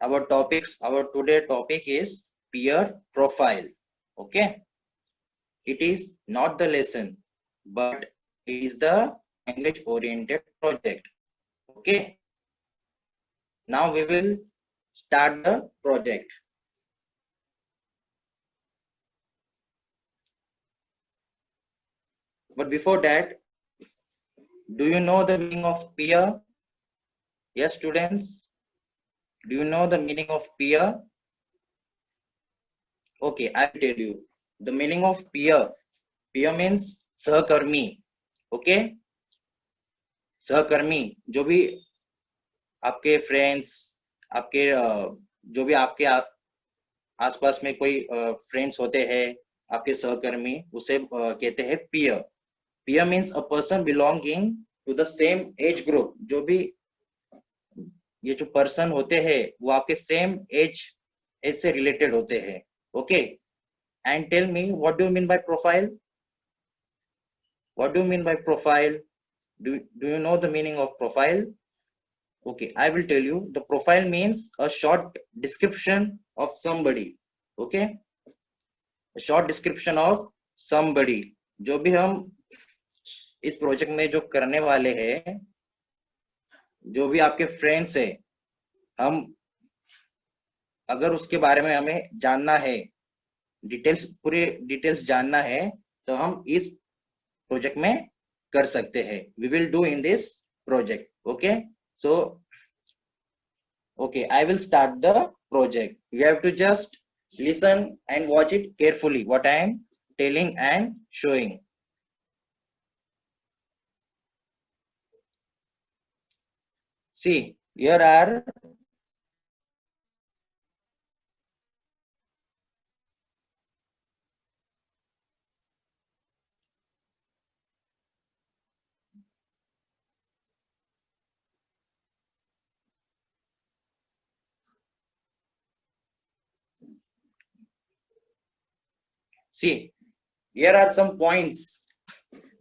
our today topic is peer profile. Okay, it is not the lesson, but it is the language oriented project. Okay, now we will start the project. But before that, do you know the meaning of peer? Yes, students, do you know the meaning of peer? Okay, I will tell you. The meaning of peer. Peer means सहकर्मी. Okay, सहकर्मी जो भी आपके friends, आपके जो भी आपके आसपास में कोई फ्रेंड्स होते हैं, आपके सहकर्मी, उसे कहते हैं peer. Peer means a person belonging to the same age group. जो भी ये जो पर्सन होते हैं वो आपके सेम एज से रिलेटेड होते हैं. Okay, and tell me what do you mean by profile? What do you mean by profile? do you know the meaning of profile? Okay, I will tell you. The profile means a short description of somebody. Okay, a short description of somebody. जो भी हम इस project में जो करने वाले हैं, जो भी आपके फ्रेंड्स है, हम अगर उसके बारे में हमें जानना है, डिटेल्स, पूरे डिटेल्स जानना है, तो हम इस प्रोजेक्ट में कर सकते हैं. We will do in this project. Okay, so okay, I will start the project. You have to just listen and watch it carefully what I am telling and showing. See, here are some points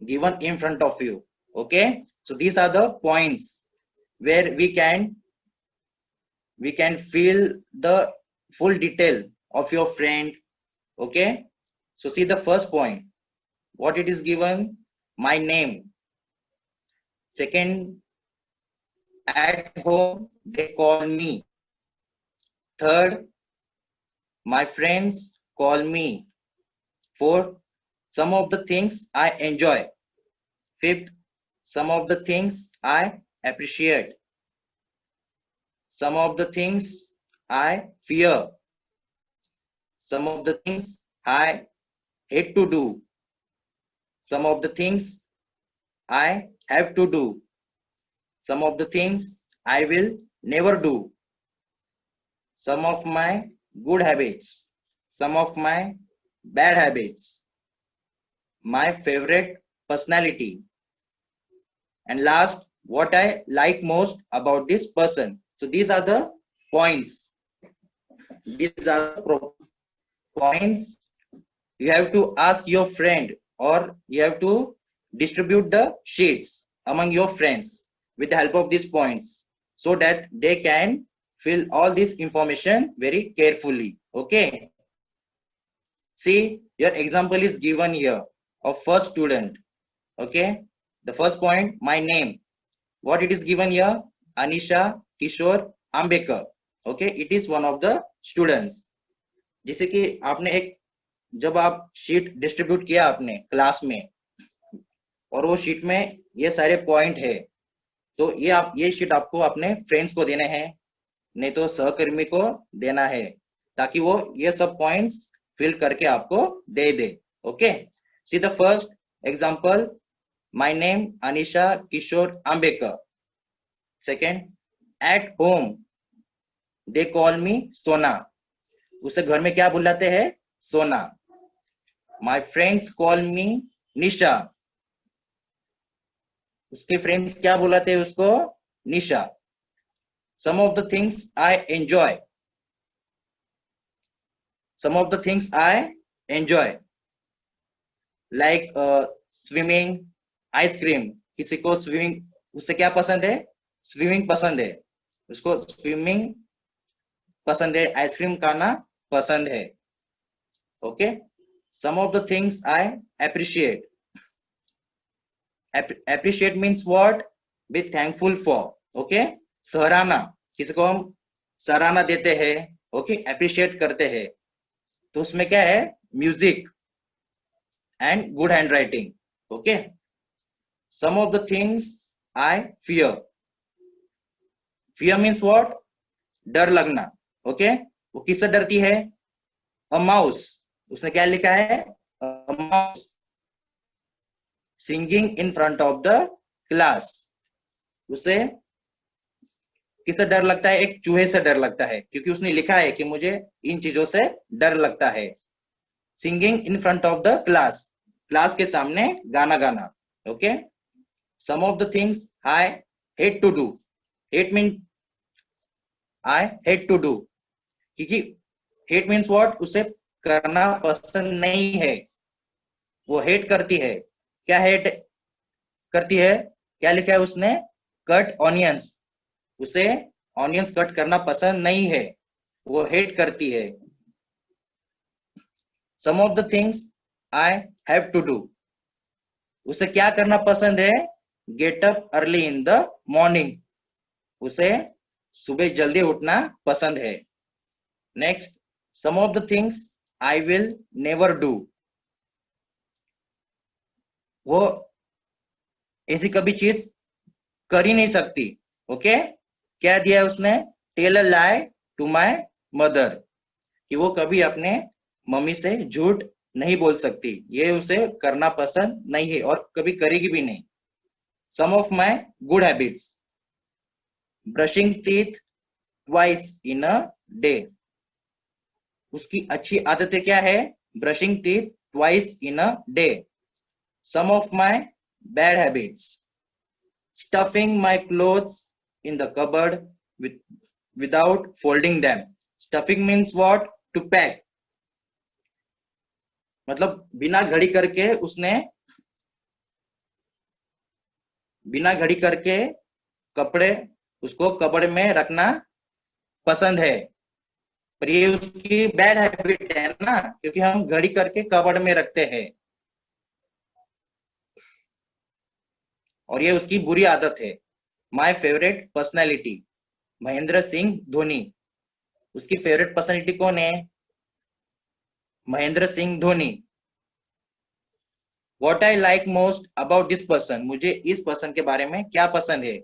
given in front of you. Okay, so these are the points where we can feel the full detail of your friend. Okay, so see the first point, what it is given: my name. Second, at home they call me. Third, my friends call me. Fourth, some of the things I enjoy. Fifth, some of the things I appreciate. Some of the things I fear. Some of the things I hate to do. Some of the things I have to do. Some of the things I will never do. Some of my good habits. Some of my bad habits. My favorite personality. And last, what I like most about this person. So these are the points. These are the points. You have to ask your friend, or you have to distribute the sheets among your friends with the help of these points, so that they can fill all this information very carefully. Okay, see, your example is given here of first student. Okay, the first point, my name. What it is given here? Anisha Kishore Ambekar. Okay, it is one of the students. जैसे कि आपने एक, जब आप sheet distribute किया आपने class में, और वो शीट में ये सारे पॉइंट है, तो ये शीट आपको अपने फ्रेंड्स को देने हैं, नहीं तो सहकर्मी को देना है, ताकि वो ये सब पॉइंट्स फिल करके आपको दे दे. Okay, see the first example, my name Anisha Kishore Ambekar. Second, at home they call me Sona. उसे घर में क्या बुलाते हैं? Sona. My friends call me Nisha. उसके फ्रेंड्स क्या बुलाते हैं उसको? Nisha. Some of the things I enjoy. Some of the things I enjoy like swimming, ice cream. किसी को स्विमिंग, उससे क्या पसंद है? स्विमिंग पसंद है, उसको स्विमिंग पसंद है, आइसक्रीम खाना पसंद है. Okay, some of the things I appreciate. Appreciate means what? Be thankful for. Okay, सराहना, किसी को हम सराहना देते हैं, ओके, अप्रिशिएट करते हैं, तो उसमें क्या है? Music and good hand writing. Okay, some of the things I fear. Fear means what? डर लगना. ओके, वो किससे डरती है? A mouse. उसने क्या लिखा है? A mouse singing in front of the class. उसे किससे डर लगता है? एक चूहे से डर लगता है, क्योंकि उसने लिखा है कि मुझे इन चीजों से डर लगता है. Singing in front of the class, class के सामने गाना गाना. Okay, some of the things I hate to do. Hate mean I hate to do, क्योंकि हेट मीन्स व्हाट? उसे करना पसंद नहीं है, वो हेट करती है. क्या हेट करती है? क्या लिखा है उसने? Cut onions. उसे ऑनियंस कट करना पसंद नहीं है, वो हेट करती है. Some of the things I have to do. उसे क्या करना पसंद है? Get up early in the morning. उसे सुबह जल्दी उठना पसंद है. Next, some of the things I will never do. वो ऐसी कभी चीज कर ही नहीं सकती. ओके, क्या दिया है उसने? Tell a lie to my mother, कि वो कभी अपने मम्मी से झूठ नहीं बोल सकती, ये उसे करना पसंद नहीं है और कभी करेगी भी नहीं. Some of my good habits, brushing teeth twice in a day. उसकी अच्छी आदतें क्या है? Brushing teeth twice in a day. Some of my bad habits, stuffing my clothes in the cupboard without folding them. Stuffing means what? To pack. मतलब बिना घड़ी करके उसने, बिना घड़ी करके कपड़े उसको कपड़े में रखना पसंद है. पर ये उसकी बैड हैबिट है ना, क्योंकि हम घड़ी करके कपड़ में रखते हैं और ये उसकी बुरी आदत है. My favourite personality, Mahendra Singh Dhoni. उसकी फेवरेट पर्सनैलिटी कौन है? Mahendra Singh Dhoni. What I like most about this person, मुझे इस पर्सन के बारे में क्या पसंद है?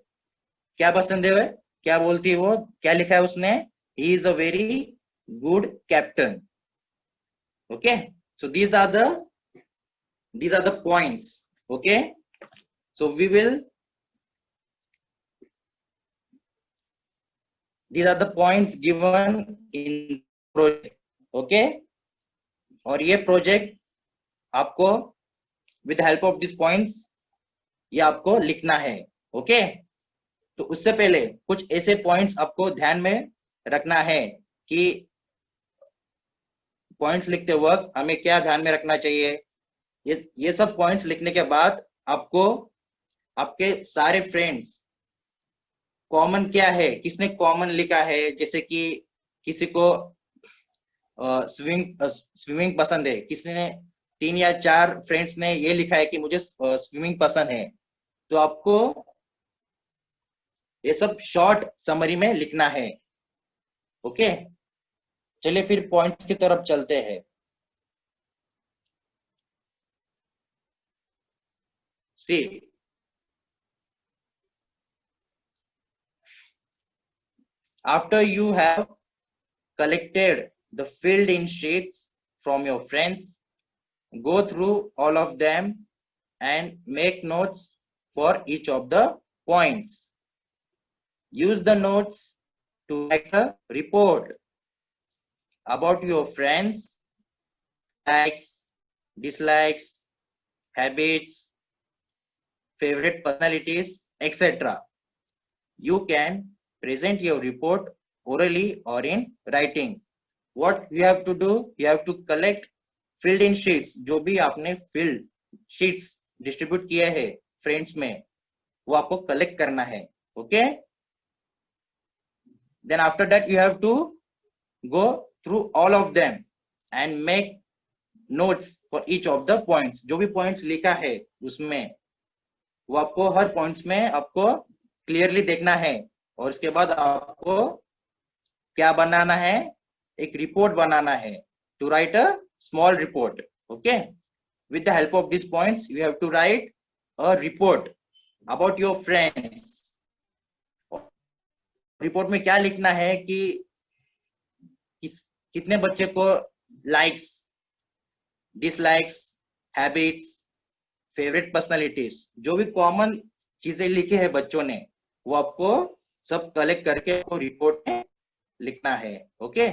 क्या पसंद है? क्या बोलती है वो? क्या लिखा है उसने? He is a very good captain. Okay, so these are the points. Okay, so these are the points given in project. Okay, और ये प्रोजेक्ट आपको with help of this points ये आपको लिखना है. ओके, तो उससे पहले कुछ ऐसे पॉइंट्स आपको ध्यान में रखना है कि पॉइंट्स लिखते वक्त हमें क्या ध्यान में रखना चाहिए. ये सब पॉइंट्स लिखने के बाद आपको आपके सारे फ्रेंड्स कॉमन क्या है, किसने कॉमन लिखा है, जैसे कि किसी को स्विमिंग पसंद है, किसी ने 3 या 4 फ्रेंड्स ने ये लिखा है कि मुझे स्विमिंग पसंद है, तो आपको ये सब शॉर्ट समरी में लिखना है. ओके, चलिए फिर पॉइंट्स की तरफ चलते हैं. सी, after you have collected the filled in sheets from your friends, go through all of them and make notes for each of the points. Use the notes to write a report about your friends, likes, dislikes, habits, favorite personalities, etc. You can present your report orally or in writing. What you have to do? You have to collect filled in sheets. जो भी आपने filled sheets distribute किए हैं friends में, वो आपको collect करना है. Okay? Then after that you have to go through all of them and make notes for each of the points. जो भी points लिखा है उसमें वो आपको हर points में आपको clearly देखना है, और उसके बाद आपको क्या बनाना है, एक report बनाना है, to write a small report. Okay, with the help of these points you have to write a report about your friends. Report में क्या लिखना है कि कितने बच्चे को likes, dislikes, habits, favourite personalities, जो भी कॉमन चीजें लिखी है बच्चों ने वो आपको सब कलेक्ट करके आपको रिपोर्ट में लिखना है. Okay,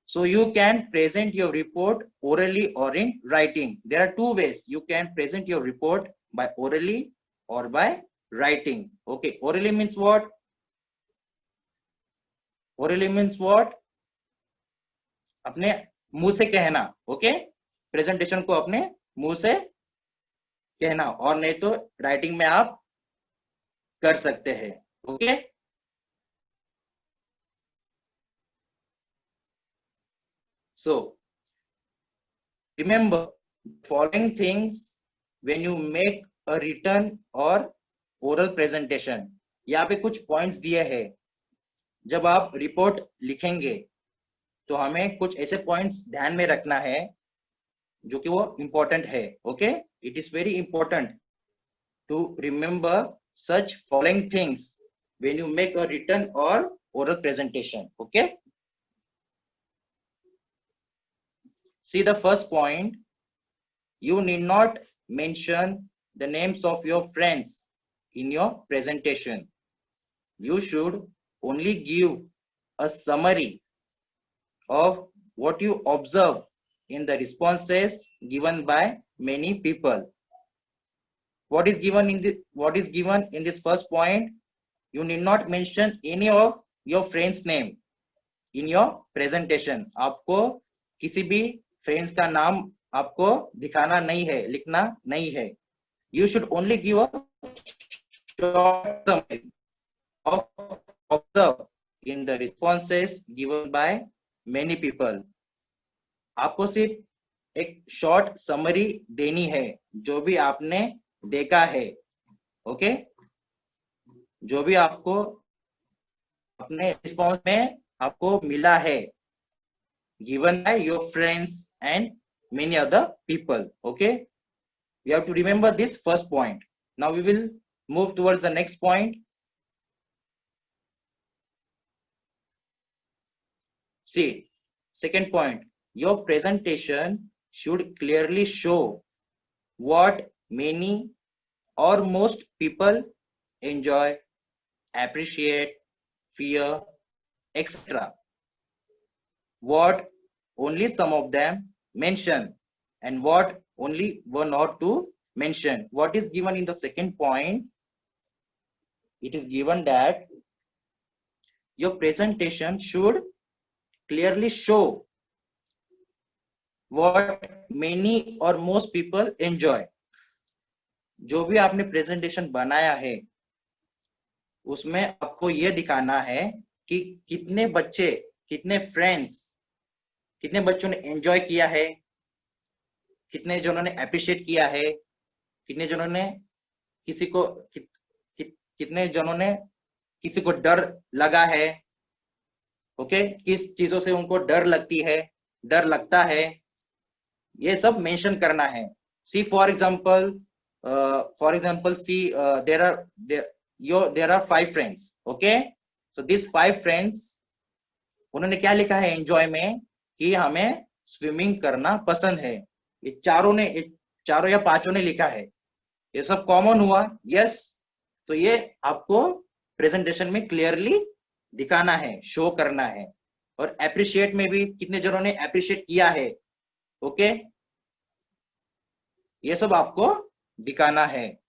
so you can present your report orally or in writing. There are two ways you can present your report, by orally or by writing. Okay, orally means what? Orally means what? अपने मुंह से कहना. Okay, presentation को अपने मुंह से कहना, और नहीं तो राइटिंग में आप कर सकते हैं. Okay, so remember following things when you make a written or oral presentation. यहाँ पे कुछ पॉइंट्स दिए हैं. जब आप रिपोर्ट लिखेंगे तो हमें कुछ ऐसे पॉइंट्स ध्यान में रखना है जो कि वो इंपॉर्टेंट है. Okay, it is very important to remember such following things when you make a written or oral presentation. Okay, see the first point. You need not mention the names of your friends in your presentation. You should only give a summary of what you observe in the responses given by many people. What is given in this first point? You need not mention any of your friends name in your presentation. आपको किसी भी friends का नाम आपको दिखाना नहीं है, लिखना नहीं है. You should only give a short summary of observe in the responses given by many people. आपको सिर्फ एक शॉर्ट समरी देनी है जो भी आपने देखा है. ओके, जो भी आपको अपने रिस्पॉन्स में आपको मिला है, given by your friends and many other people. Okay, you have to remember this first point. Now we will move towards the next point. See, second point, your presentation should clearly show what many or most people enjoy, appreciate, fear, etc. What only some of them mention and what only one or two mention. What is given in the second point? It is given that your presentation should clearly show what many or most people enjoy. जो भी आपने presentation बनाया है उसमें आपको ये दिखाना है कि कितने बच्चे, कितने फ्रेंड्स, कितने बच्चों ने एंजॉय किया है, कितने जनों ने अप्रिशिएट किया है, कितने जनों ने किसी को कितने जनों ने किसी को डर लगा है. ओके, किस चीजों से उनको डर लगती है, डर लगता है, ये सब मेंशन करना है. See for example see there are 5 friends. Okay, so these 5 friends, उन्होंने क्या लिखा है एंजॉय में कि हमें स्विमिंग करना पसंद है. ये चारों या पांचों ने लिखा है. ये सब कॉमन हुआ. यस, तो ये आपको प्रेजेंटेशन में क्लियरली दिखाना है, शो करना है. और एप्रिशिएट में भी कितने जनों ने एप्रिशिएट किया है. ओके, ये सब आपको दिखाना है.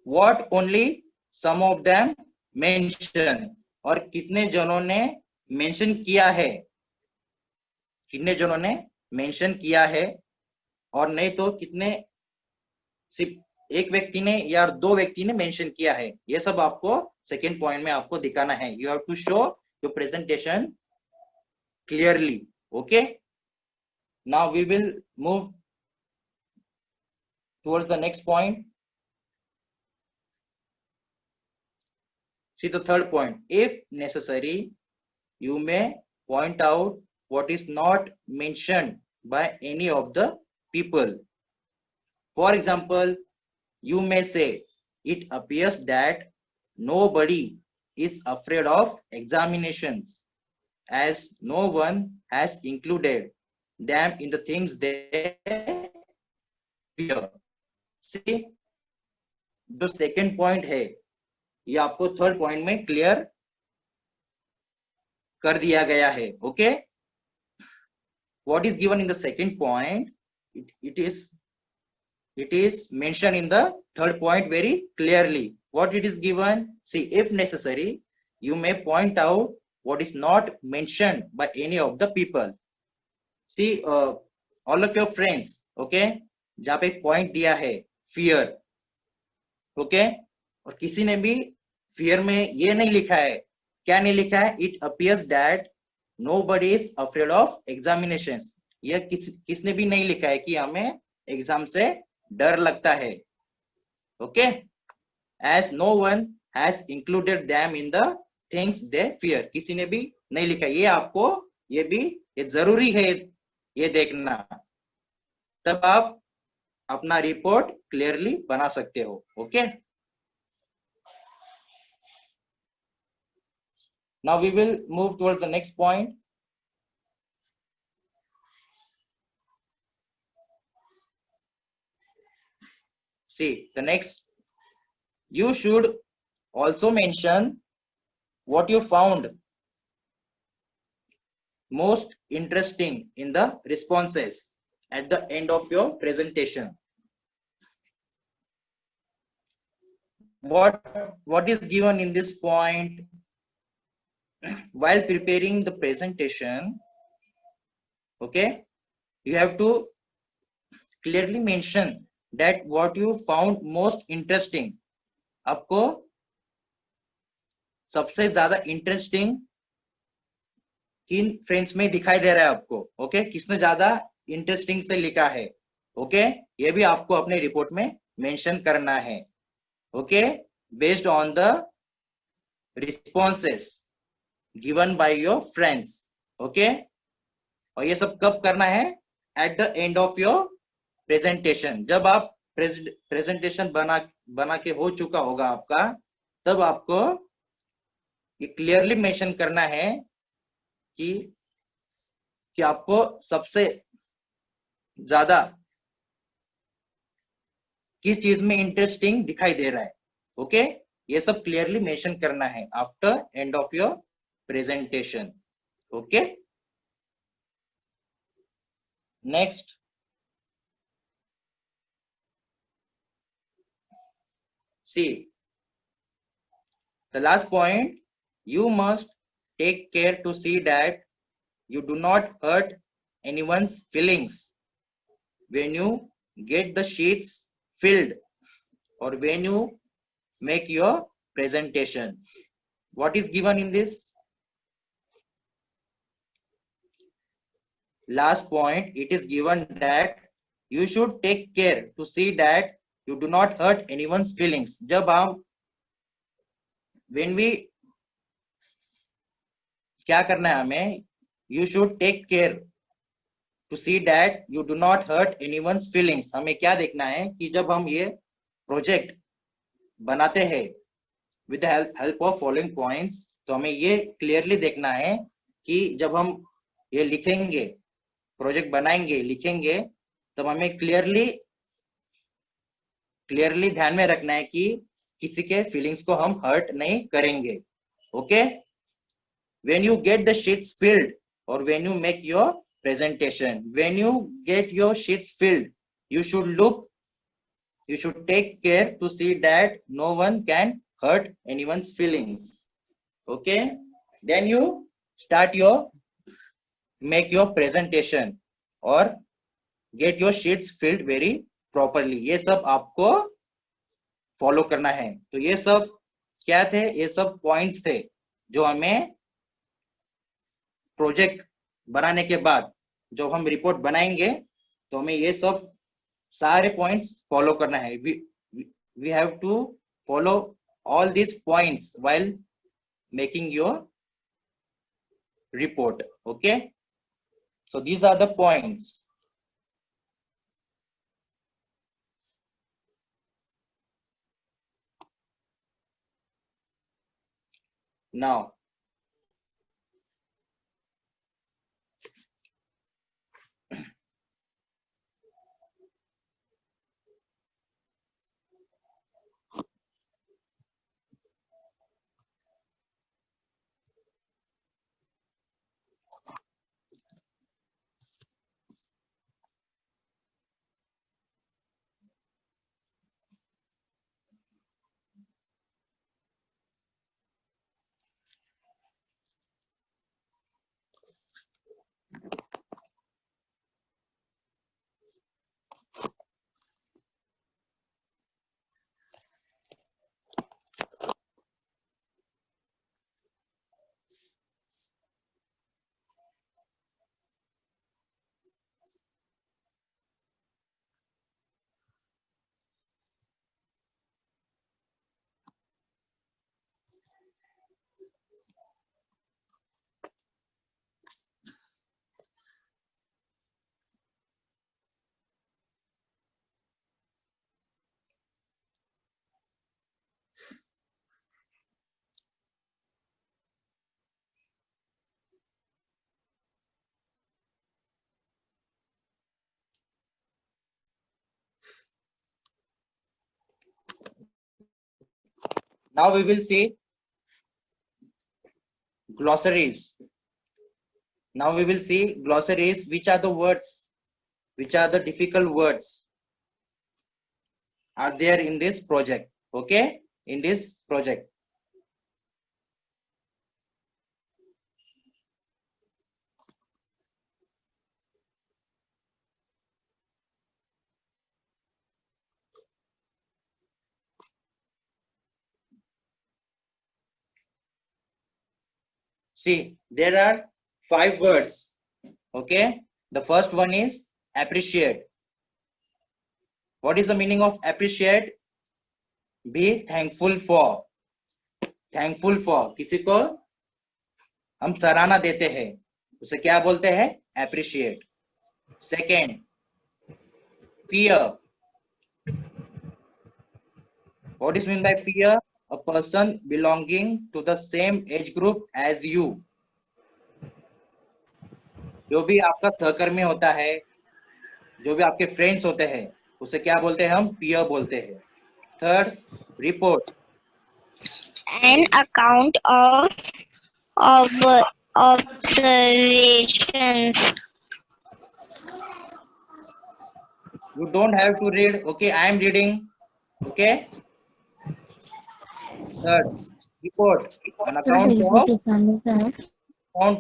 What only some of them mention, और कितने जनों ने मेंशन किया है, कितने जनों ने मेंशन किया है, और नहीं तो कितने सिर्फ एक व्यक्ति ने या 2 व्यक्ति ने मेंशन किया है. ये सब आपको सेकेंड पॉइंट में आपको दिखाना है. You have to show your presentation clearly. Okay, now we will move towards the next point. See the third point. If necessary, you may point out what is not mentioned by any of the people. For example, you may say, it appears that nobody is afraid of examinations, as no one has included them in the things they fear. See, जो second point है ये आपको third point में clear कर दिया गया है. Okay, what is given in the second point, it is mentioned in the third point very clearly. What it is given, see, if necessary, you may point out what is not mentioned by any of the people. See, all of your friends, okay, जहाँ पे point दिया है fear. Okay, और किसी ने भी fear में ये नहीं लिखा है. क्या नहीं लिखा है? It appears that nobody is afraid of examinations. ये किसने भी नहीं लिखा है कि हमें एग्जाम से डर लगता है. Okay, as no one has included them in the things they fear. किसी ने भी नहीं लिखा. ये आपको ये जरूरी है ये देखना, तब आप अपना रिपोर्ट क्लियरली बना सकते हो. Okay, now we will move towards the next point. See, the next, you should also mention what you found most interesting in the responses at the end of your presentation. What is given in this point? While preparing the presentation, okay, you have to clearly mention that what you found most interesting. आपको सबसे ज्यादा interesting किन friends में दिखाई दे रहा है आपको. Okay, किसने ज्यादा इंटरेस्टिंग से लिखा है. ओके, ये भी आपको अपने रिपोर्ट में मेंशन करना है. Okay, based on the responses given by your friends. Okay, और ये सब कब करना है? At the end of your presentation. जब आप प्रेजेंटेशन बना के हो चुका होगा आपका, तब आपको ये क्लियरली मेंशन करना है कि आपको सबसे ज्यादा किस चीज में इंटरेस्टिंग दिखाई दे रहा है. ओके, ये सब क्लियरली मेंशन करना है after end of your presentation. Okay, next, see, the last point, you must take care to see that you do not hurt anyone's feelings when you get the sheets filled or when you make your presentation. What is given in this last point? It is given that you should take care to see that you do not hurt anyone's feelings. जब आप when we क्या करना है हमें? You should take care to see that you do not hurt anyone's feelings. हमें क्या देखना है कि जब हम ये प्रोजेक्ट बनाते हैं with the help of following points, तो हमें ये क्लियरली देखना है कि जब हम ये लिखेंगे, प्रोजेक्ट बनाएंगे, लिखेंगे, तब हमें क्लियरली ध्यान में रखना है कि किसी के फीलिंग्स को हम हर्ट नहीं करेंगे. Okay, when you get the sheets filled or when you make your presentation, when you get your sheets filled, you should take care to see that no one can hurt anyone's feelings. Okay, then you make your presentation or get your sheets filled very properly. ये सब आपको follow करना है. तो ये सब क्या थे? ये सब पॉइंट्स थे जो हमें प्रोजेक्ट बनाने के बाद जब हम रिपोर्ट बनाएंगे तो हमें ये सब सारे पॉइंट्स फॉलो करना है. We have to follow all this points while making your report. Okay, so these are the points. Now we will see glossaries. Now we will see glossaries. Which are the words, which are the difficult words are there in this project? Okay, in this project. See, there are 5 words. Okay, the first one is appreciate. What is the meaning of appreciate? Be thankful for. Thankful for, किसी को हम सराहना देते हैं उसे क्या बोलते हैं? appreciate. Second, peer. What is mean by peer? A person belonging to the same age group as you. जो भी आपका सहकर्मी होता है, जो भी आपके फ्रेंड्स होते हैं, उसे क्या बोलते हैं? हम peer बोलते हैं. Third, report. An account of observations. You don't have to read. Okay, I am reading. Okay. Third, report. An account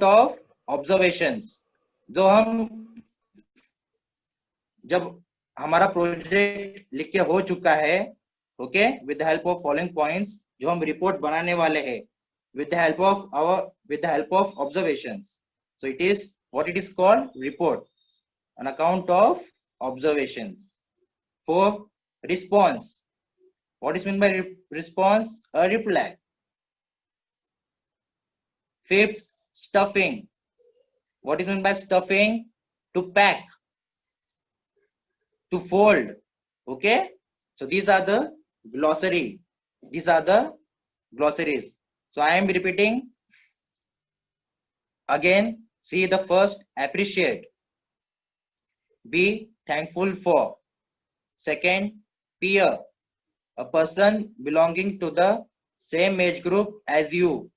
of observations. जो हम जब हमारा प्रोजेक्ट लिख के हो चुका है, okay, with the help of following points, जो हम रिपोर्ट बनाने वाले हैं, with the help of observations. So it is what it is called report, an account of observations. Four, response. What is meant by response? A reply. Fifth, stuffing. What is meant by stuffing? To pack, to fold. Okay, so these are the glossary. These are the glossaries. So I am repeating again. See the first, appreciate. Be thankful for. Second, peer, a person belonging to the same age group as you.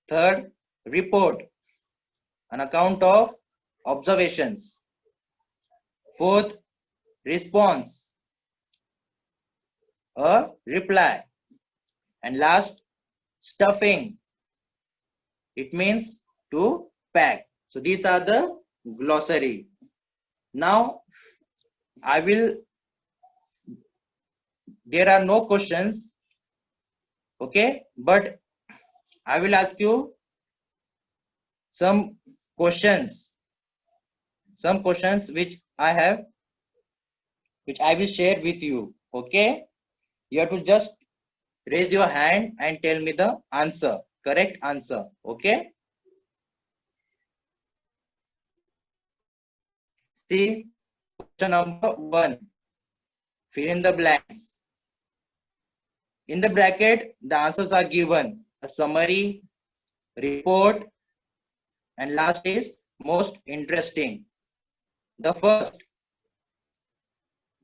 Third, report, an account of observations. Fourth, response, a reply. And last, stuffing, it means to pack. So these are the glossary. Now there are no questions. Okay, but I will ask you some questions which I will share with you. Okay, you have to just raise your hand and tell me the answer, correct answer. Okay, see, question number 1, fill in the blanks. In the bracket, the answers are given: a summary, report, and last is most interesting. The first,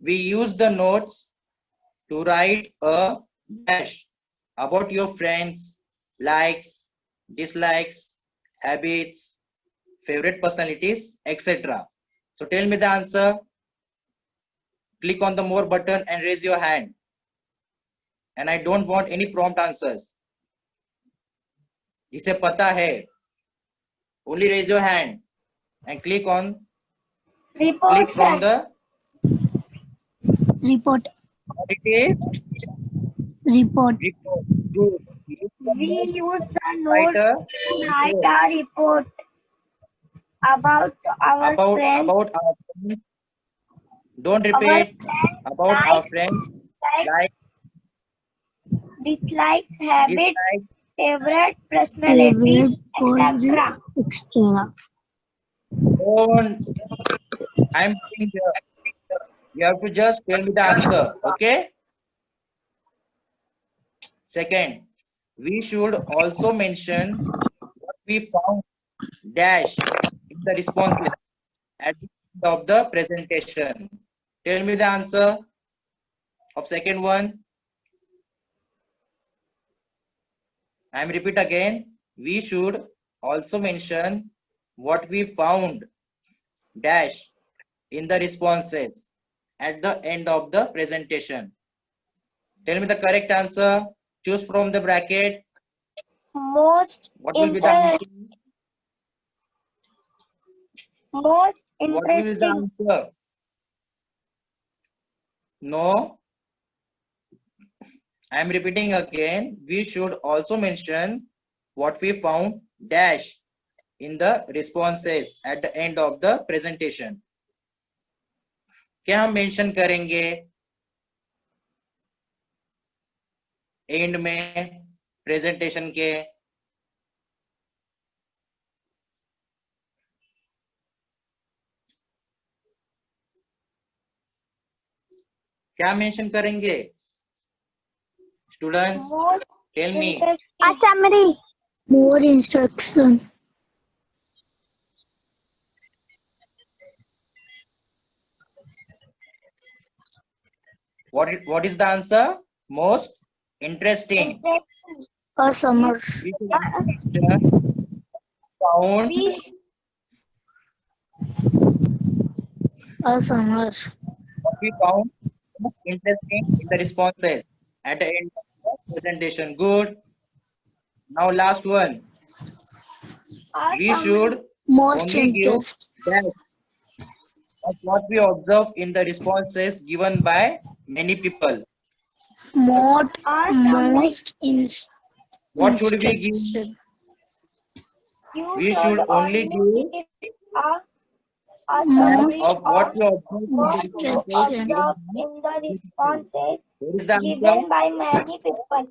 we use the notes to write a dash about your friends, likes, dislikes, habits, favorite personalities, etc. So tell me the answer. Click on the more button and raise your hand. And I don't want any prompt answers. जिसे पता है, only raise your hand and click from the report. what it is. Report. Good. We use the Write notes a to write a report about our friends. about our friends. Don't Our repeat. friends About our friends, like, dislikes, habits, dislike, favorite personalities, etc. don't. I'm doing here. You have to just tell me the answer. Okay. Second, we should also mention what we found dash in the responses at the end of the presentation. Tell me the answer of second one. I'm repeat again. We should also mention what we found dash in the responses at the end of the presentation. Tell me the correct answer. Choose from the bracket. Most What will be the answer? Most What will be the interesting. answer? No. I am repeating again. We should also mention what we found dash in the responses at the end of the presentation. क्या हम mention करेंगे and में presentation के? क्या mention करेंगे students? Tell me. A summary. More instruction. What is the answer? Most interesting. A summary. We should found A summary. what we found most interesting in the responses at the end of the presentation. Good. Now last one. We should Most only give interest. that of what we observe in the responses given by many people. Most What should we give? We should only give of what we observe in the responses given by many people.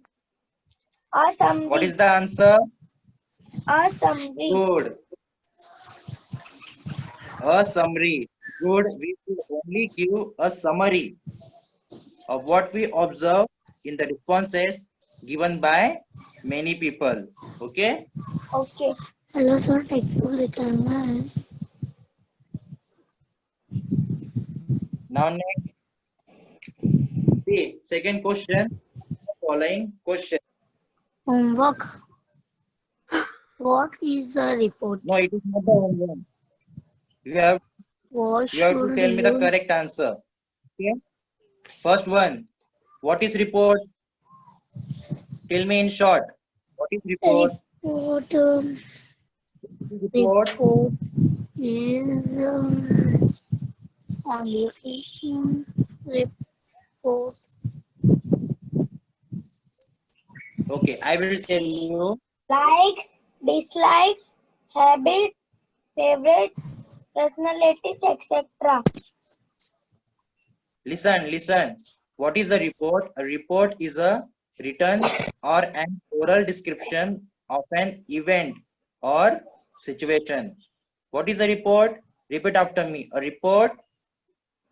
A summary. what is the answer? A summary. Good. A summary. Good. We should only give a summary of what we observe in the responses given by many people. Okay? Okay. Hello, sir. Textbook दिखाना है. Now next. See, second question. Following question. Homework. What is a report? No, it is not the homework. You have to tell me the correct answer. Okay? First one. What is report? Tell me in short. What is report? Report is conversation report. Okay, I will tell you. Likes, dislikes, habits, favorites, personalities, etc. Listen. What is a report? A report is a written or an oral description of an event or situation. What is a report? Repeat after me. A report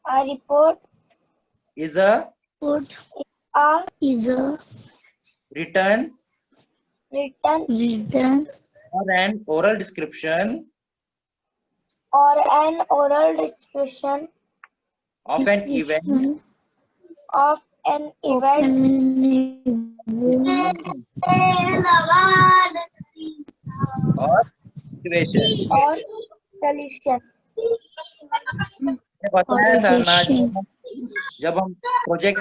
A report is a report is a written written or an oral description or an oral description of an event of an event or situation. or solution. मैंने बताया था ना, जब हम project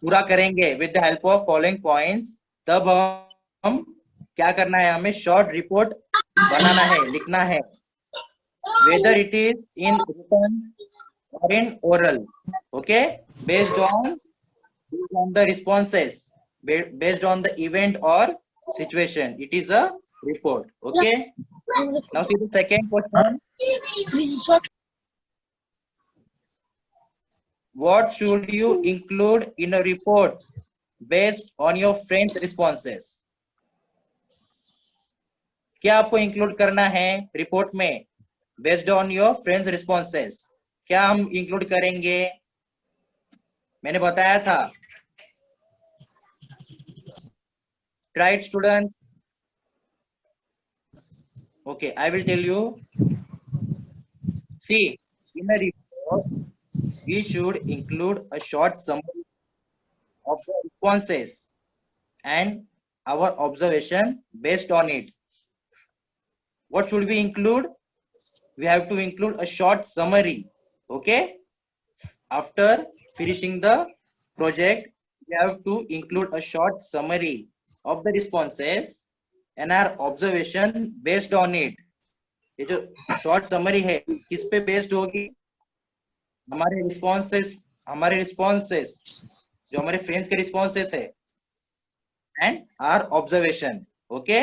पूरा करेंगे with the help of following points, तब हम क्या करना है, हमें शॉर्ट रिपोर्ट बनाना है, लिखना है, whether it is in written or in oral. Okay, based on the responses, based on the event or situation, it is a report. Okay, now see the second question. What should you include in a report based on your friends responses? क्या आपको include करना है report में based on your friends responses? क्या हम include करेंगे? मैंने बताया था. Right, students? Okay, I will tell you. See, in a report, we should include a short summary of the responses and our observation based on it. What should we include? We have to include a short summary. Okay, after finishing the project, we have to include a short summary of the responses and our observation based on it. ये जो short summary है किस पे based होगी? हमारे responses जो हमारे friends के रिस्पॉन्सेस है एंड आवर ऑब्जर्वेशन. ओके.